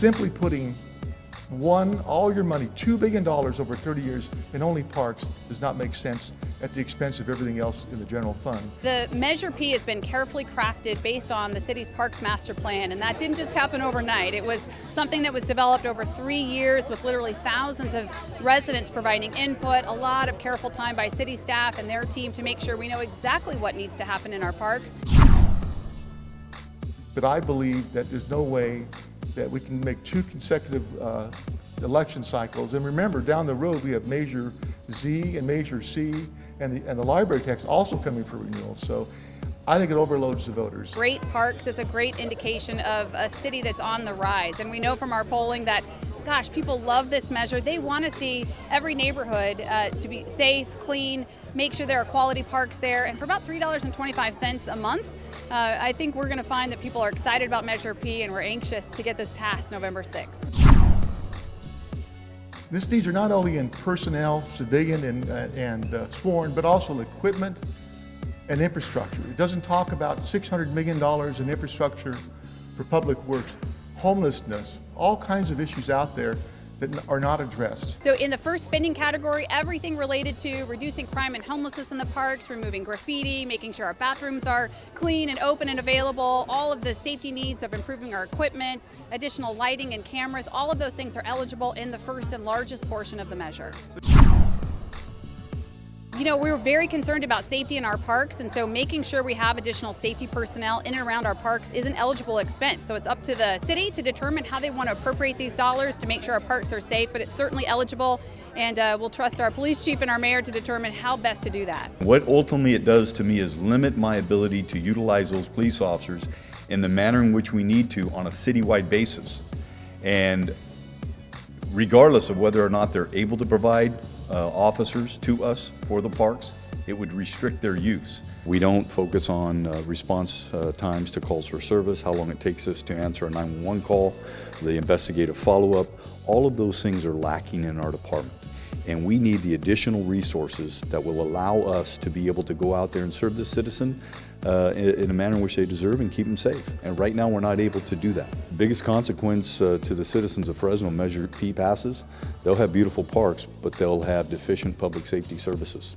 simply putting all your money, $2 billion over 30 years in only parks does not make sense at the expense of everything else in the general fund. The Measure P has been carefully crafted based on the city's Parks Master Plan, and that didn't just happen overnight. It was something that was developed over 3 years with literally thousands of residents providing input, a lot of careful time by city staff and their team to make sure we know exactly what needs to happen in our parks. But I believe that there's no way that we can make 2 consecutive election cycles. And remember, down the road, we have Measure Z and Measure C, and the library tax also coming for renewal. So I think it overloads the voters. Great parks is a great indication of a city that's on the rise. And we know from our polling that, gosh, people love this measure. They want to see every neighborhood to be safe, clean, make sure there are quality parks there. And for about $3.25 a month, I think we're going to find that people are excited about Measure P, and we're anxious to get this passed November 6th. This needs are not only in personnel, civilian and sworn, but also equipment and infrastructure. It doesn't talk about $600 million in infrastructure for public works, homelessness, all kinds of issues out there that are not addressed. So in the first spending category, everything related to reducing crime and homelessness in the parks, removing graffiti, making sure our bathrooms are clean and open and available, all of the safety needs of improving our equipment, additional lighting and cameras, all of those things are eligible in the first and largest portion of the measure. You know, we're very concerned about safety in our parks, and so making sure we have additional safety personnel in and around our parks is an eligible expense. So it's up to the city to determine how they want to appropriate these dollars to make sure our parks are safe, but it's certainly eligible, and we'll trust our police chief and our mayor to determine how best to do that. What ultimately it does to me is limit my ability to utilize those police officers in the manner in which we need to on a citywide basis. And regardless of whether or not they're able to provide officers to us for the parks, it would restrict their use. We don't focus on response times to calls for service, how long it takes us to answer a 911 call, the investigative follow-up. All of those things are lacking in our department. And we need the additional resources that will allow us to be able to go out there and serve the citizen in a manner in which they deserve and keep them safe. And right now we're not able to do that. The biggest consequence to the citizens of Fresno, Measure P passes, they'll have beautiful parks, but they'll have deficient public safety services.